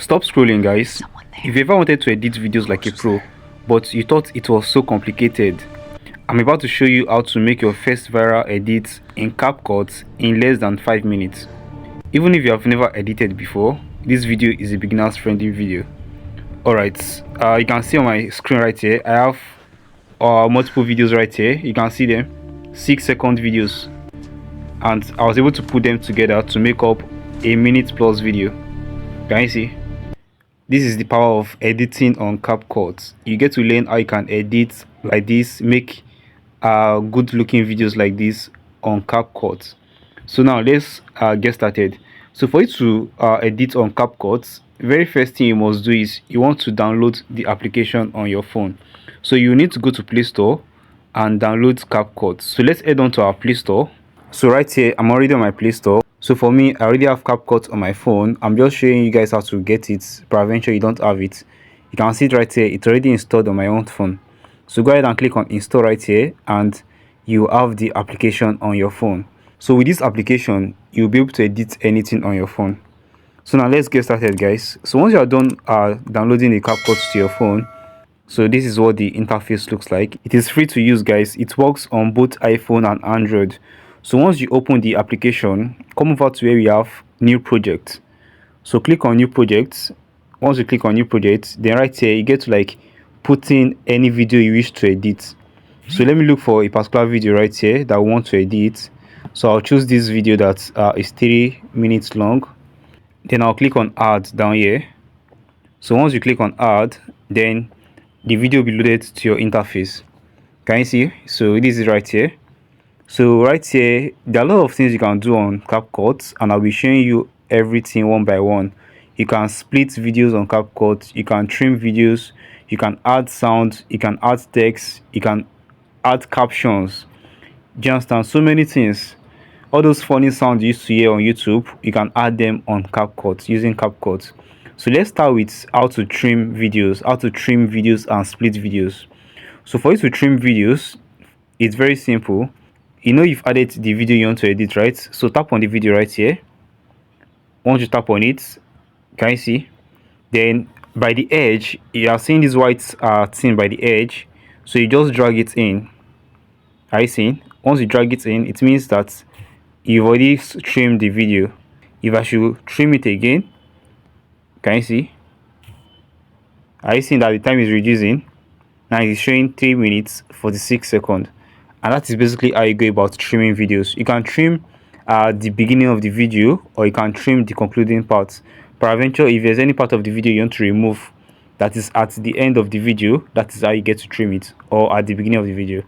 Stop scrolling, guys. If you ever wanted to edit videos like a pro, but you thought it was so complicated, I'm about to show you how to make your first viral edit in CapCut in less than 5 minutes. Even if you have never edited before, this video is a beginner's friendly video. Alright, you can see on my screen right here, I have multiple videos right here. You can see them, 6-second videos, and I was able to put them together to make up a minute plus video. Can you see? This is the power of editing on CapCut. You get to learn how you can edit like this, make good looking videos like this on CapCut. So now let's get started. So for you to edit on CapCut, very first thing you must do is you want to download the application on your phone. So you need to go to Play Store and download CapCut. So let's head on to our Play Store. So right here, I'm already on my Play Store. So for me, I already have CapCut on my phone. I'm just showing you guys how to get it. Peradventure you don't have it, you can see it right here. It's already installed on my own phone. So go ahead and click on install right here, and you have the application on your phone. So with this application, you'll be able to edit anything on your phone. So now let's get started, guys. So once you are done downloading the CapCut to your phone, so this is what the interface looks like. It is free to use, guys. It works on both iPhone and Android. So once you open the application, come over to where we have new project. So click on new project. Once you click on new project, then right here you get to like put in any video you wish to edit. So let me look for a particular video right here that I want to edit. So I'll choose this video that is 3 minutes long. Then I'll click on add down here. So once you click on add, then the video will be loaded to your interface. Can you see? So this is right here. So right here, there are a lot of things you can do on CapCut, and I'll be showing you everything one by one. You can split videos on CapCut, you can trim videos, you can add sound, you can add text, you can add captions. Do you understand? So many things. All those funny sounds you used to hear on YouTube, you can add them on CapCut using CapCut. So let's start with how to trim videos, and split videos. So for you to trim videos, it's very simple. You know you've added the video you want to edit, right? So tap on the video right here. Once you tap on it, can you see? Then by the edge, you are seeing this white thing by the edge. So you just drag it in. Are you seeing? Once you drag it in, it means that you've already trimmed the video. If I should trim it again, can you see? Are you seeing that the time is reducing? Now it's showing 3 minutes 46 seconds. And that is basically how you go about trimming videos. You can trim the beginning of the video, or you can trim the concluding part. Peradventure, if there's any part of the video you want to remove that is at the end of the video, that is how you get to trim it, or at the beginning of the video.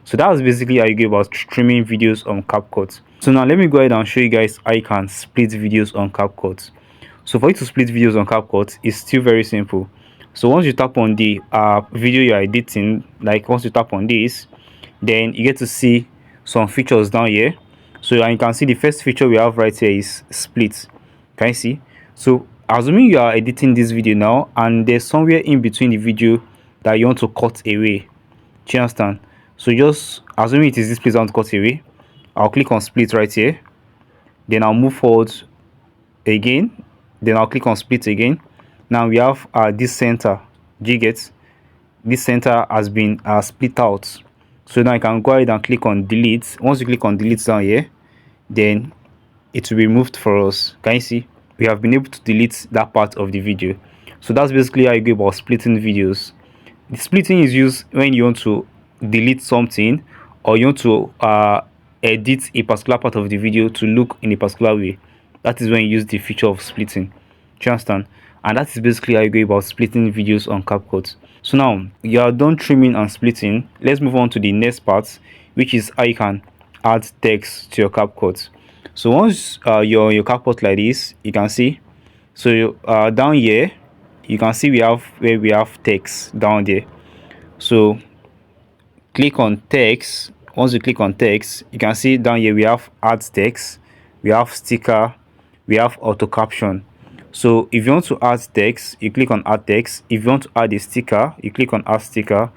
So that was basically how you go about trimming videos on CapCut. So now let me go ahead and show you guys how you can split videos on CapCut. So for you to split videos on CapCut, it's still very simple. So once you tap on the video you're editing, like once you tap on this, then you get to see some features down here. So you can see the first feature we have right here is split. Can you see? So assuming you are editing this video now, and there's somewhere in between the video that you want to cut away. Do you understand? So just assuming it is this place I want to cut away, I'll click on split right here. Then I'll move forward again. Then I'll click on split again. Now we have this center. Do you get? This center has been split out. So now I can go ahead and click on delete. Once you click on delete down here, then it will be removed for us. Can you see? We have been able to delete that part of the video. So that's basically how you go about splitting videos. The splitting is used when you want to delete something, or you want to edit a particular part of the video to look in a particular way. That is when you use the feature of splitting. Do you understand? And that is basically how you go about splitting videos on CapCut. So now you are done trimming and splitting. Let's move on to the next part, which is how you can add text to your CapCut. So once you're on your CapCut like this, you can see. So down here, you can see we have text down there. So click on text. Once you click on text, you can see down here we have add text, we have sticker, we have auto caption. So if you want to add text, you click on add text. If you want to add a sticker, you click on add sticker.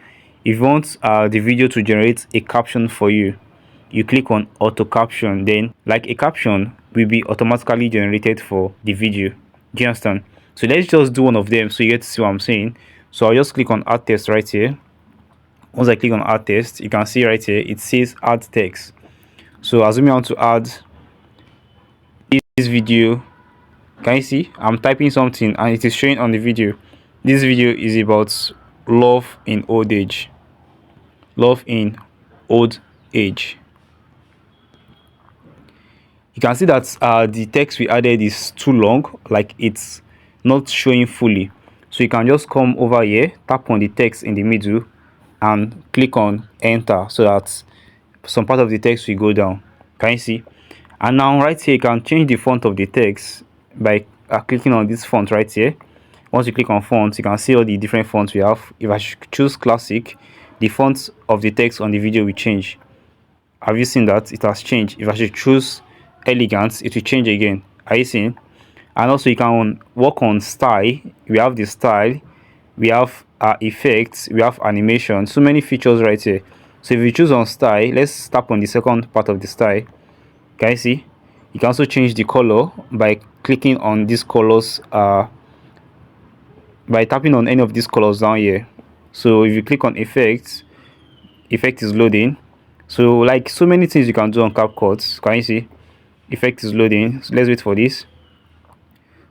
If you want the video to generate a caption for you, you click on auto caption. Then like a caption will be automatically generated for the video. Do you understand? So let's just do one of them so you get to see what I'm saying. So I'll just click on add text right here. Once I click on add text, you can see right here it says add text. So assuming I want to add this video, can you see I'm typing something and it is showing on the video. This video is about love in old age. Love in old age. You can see that the text we added is too long, like it's not showing fully. So you can just come over here, tap on the text in the middle and click on enter so that some part of the text will go down. Can you see? And now right here you can change the font of the text by clicking on this font right here. Once you click on font, you can see all the different fonts we have. If I choose classic, the font of the text on the video will change. Have you seen that? It has changed. If I should choose elegant, it will change again. Are you seeing? And also you can work on style. We have the style, we have effects, we have animation, so many features right here. So if you choose on style, let's tap on the second part of the style. Can you see? You can also change the color by clicking on these colors, by tapping on any of these colors down here. So if you click on effects, effect is loading. So like so many things you can do on CapCut. Can you see? Effect is loading. So let's wait for this.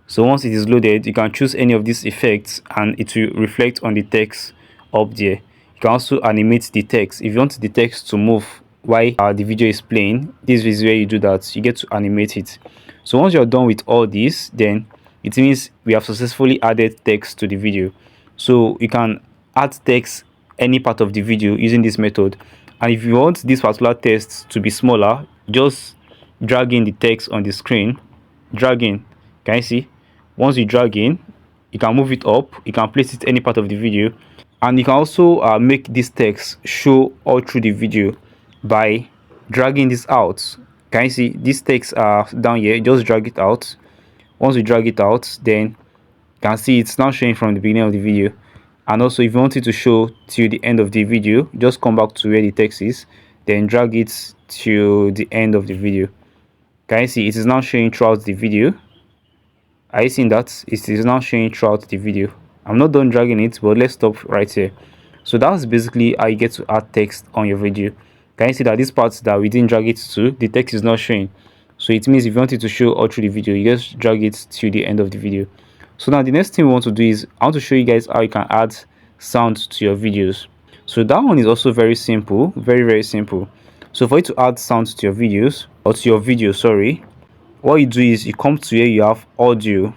So once it is loaded, you can choose any of these effects and it will reflect on the text up there. You can also animate the text. If you want the text to move while the video is playing, this is where you do that. You get to animate it. So once you're done with all this, then it means we have successfully added text to the video. So you can add text any part of the video using this method. And if you want this particular text to be smaller, just drag in the text on the screen. Drag in. Can you see? Once you drag in, you can move it up. You can place it any part of the video, and you can also make this text show all through the video by dragging this out. Can you see this text down here? Just drag it out. Once you drag it out, then you can see it's now showing from the beginning of the video. And also if you want it to show till the end of the video, just come back to where the text is, then drag it to the end of the video. Can you see it is now showing throughout the video? Are you seeing that? It is now showing throughout the video. I'm not done dragging it, but let's stop right here. So that's basically how you get to add text on your video. Can you see that this part that we didn't drag it to, the text is not showing? So it means if you want it to show all through the video, you just drag it to the end of the video. So now the next thing we want to do is I want to show you guys how you can add sound to your videos. So that one is also very simple, very simple. So for you to add sound to your videos, or to your video, sorry, what you do is you come to where you have audio.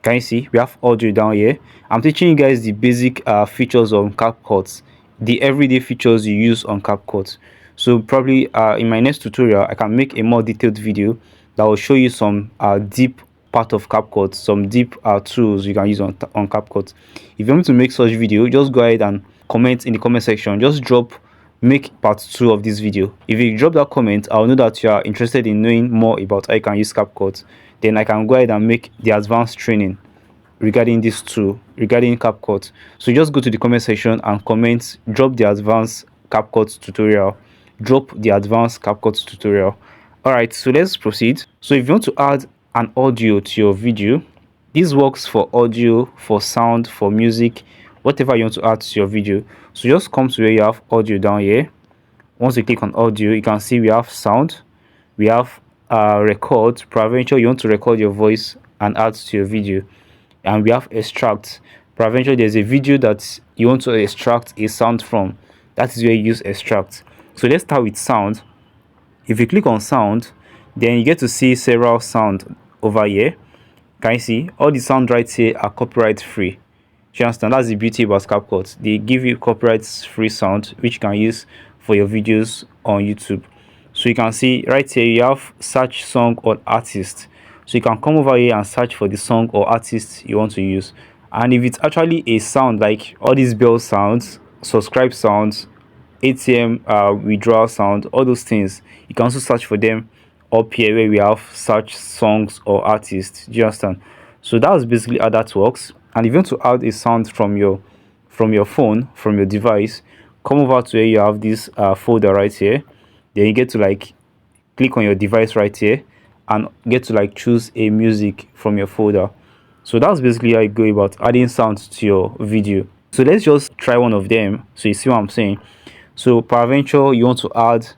Can you see we have audio down here? I'm teaching you guys the basic features on CapCut, the everyday features you use on CapCut. So probably in my next tutorial I can make a more detailed video that will show you some deep part of CapCut, some deep tools you can use on CapCut. If you want to make such video, just go ahead and comment in the comment section. Just drop make part 2 of this video. If you drop that comment, I'll know that you are interested in knowing more about how you can use CapCut. Then I can go ahead and make the advanced training regarding this tool, regarding CapCut. So just go to the comment section and comment, drop the advanced CapCut tutorial, drop the advanced CapCut tutorial. All right, so let's proceed. So if you want to add an audio to your video, this works for audio, for sound, for music, whatever you want to add to your video. So just come to where you have audio down here. Once you click on audio, you can see we have sound, we have record. Peradventure you want to record your voice and add to your video, and we have extract. Peradventure there's a video that you want to extract a sound from, that is where you use extract. So let's start with sound. If you click on sound, then you get to see several sound over here. Can you see all the sound right here are copyright free? You understand? That's the beauty about CapCut. They give you copyright free sound which you can use for your videos on YouTube. So you can see right here you have search song or artist. So you can come over here and search for the song or artist you want to use. And if it's actually a sound like all these bell sounds, subscribe sounds, ATM withdrawal sound, all those things, you can also search for them up here where we have search songs or artists. Do you understand? So that's basically how that works. And if you want to add a sound from your phone, from your device, come over to where you have this folder right here. Then you get to like click on your device right here and get to like choose a music from your folder. So that's basically how you go about adding sounds to your video. So let's just try one of them so you see what I'm saying. So peradventure you want to add,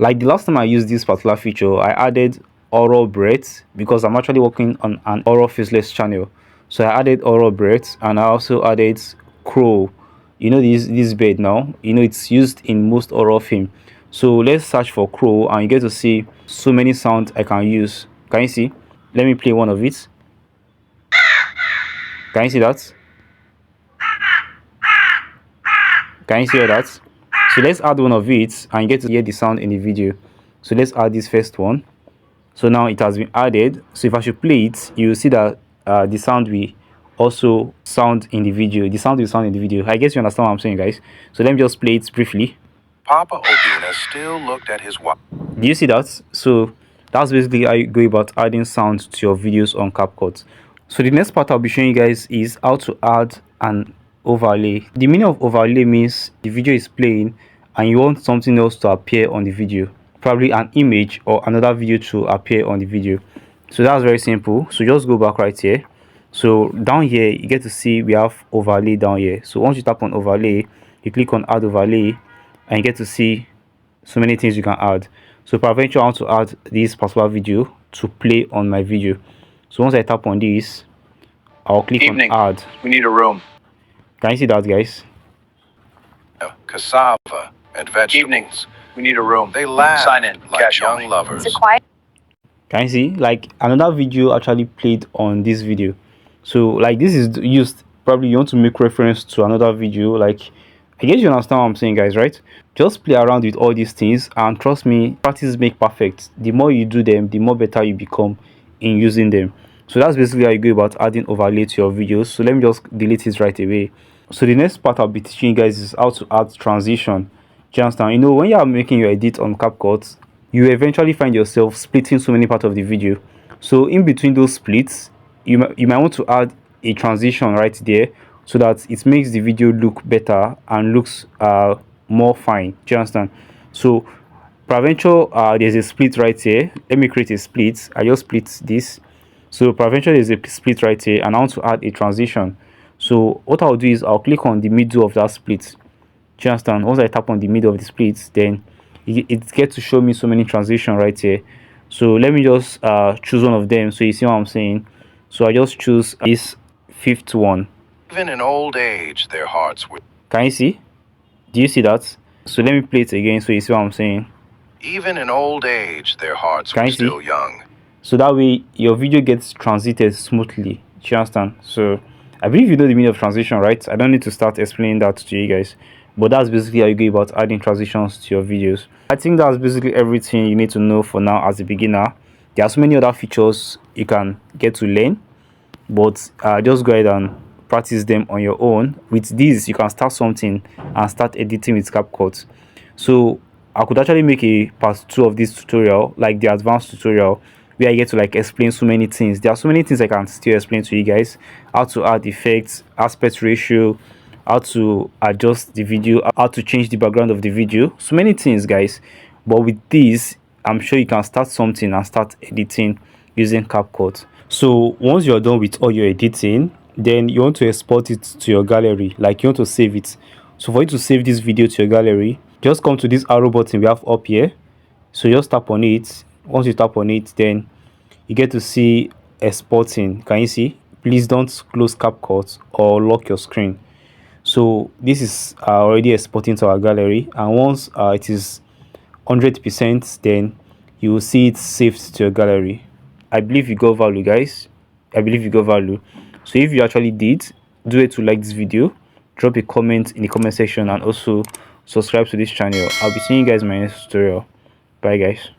like the last time I used this particular feature, I added oral breaths because I'm actually working on an oral faceless channel. So I added oral breaths, and I also added crow. You know this bird now, you know it's used in most horror film. So let's search for crow and you get to see so many sounds I can use. Can you see? Let me play one of it. Can you see that? Can you see all that? So let's add one of it and you get to hear the sound in the video. So let's add this first one. So now it has been added. So if I should play it, you will see that the sound will also sound in the video. The sound will sound in the video. I guess you understand what I'm saying, guys. So let me just play it briefly. Papa Obina still looked at his watch. Do you see that? So that's basically how you go about adding sounds to your videos on CapCut. So the next part I'll be showing you guys is how to add an overlay. The meaning of overlay means the video is playing and you want something else to appear on the video, probably an image or another video to appear on the video. So that's very simple. So just go back right here. So down here you get to see we have overlay down here. So once you tap on overlay, you click on add overlay and you get to see so many things you can add. So peradventure I want to add this particular video to play on my video. So once I tap on this, I'll click on add. We need a room. Can you see that, guys? Cassava and vegetables. We need a room. They laugh. Sign in. Like cash young only. Lovers. Is it quiet? Can you see? Like another video actually played on this video. So like this is used, probably you want to make reference to another video. Like I guess you understand what I'm saying, guys, right? Just play around with all these things and trust me, practice make perfect. The more you do them, the more better you become in using them. So that's basically how you go about adding overlay to your videos. So let me just delete it right away. So the next part I'll be teaching you guys is how to add transition. Do you understand? You know, when you are making your edit on CapCut, you eventually find yourself splitting so many parts of the video. So in between those splits, you might want to add a transition right there so that it makes the video look better and looks more fine. Do you understand? So peradventure there's a split right here. Let me create a split. I just split this. So peradventure there's a split right here and I want to add a transition. So what I'll do is I'll click on the middle of that split. Do you understand? Once I tap on the middle of the split, then it gets to show me so many transition right here. So let me just choose one of them so you see what I'm saying. So I just choose this fifth one. Even in old age, their hearts were. Can you see? Do you see that? So let me play it again so you see what I'm saying. Even in old age, their hearts were still young. So that way your video gets transited smoothly. Do you understand? So I believe you know the meaning of transition, right? I don't need to start explaining that to you guys, but that's basically how you go about adding transitions to your videos. I think that's basically everything you need to know for now as a beginner. There are so many other features you can get to learn, but just go ahead and practice them on your own. With these you can start something and start editing with CapCut. So I could actually make a part 2 of this tutorial, like the advanced tutorial, where I get to like explain so many things. There are so many things I can still explain to you guys: how to add effects, aspect ratio, how to adjust the video, how to change the background of the video, so many things, guys. But with this, I'm sure you can start something and start editing using CapCut. So once you're done with all your editing, then you want to export it to your gallery, like you want to save it. So for you to save this video to your gallery, just come to this arrow button we have up here. So just tap on it. Once you tap on it, then you get to see exporting. Can you see? Please don't close CapCut or lock your screen. So this is already exporting to our gallery, and once it is 100%, then you will see it saved to your gallery. I believe you got value, guys. I believe you got value. So if you actually did, do it to like this video, drop a comment in the comment section, and also subscribe to this channel. I'll be seeing you guys in my next tutorial. Bye, guys.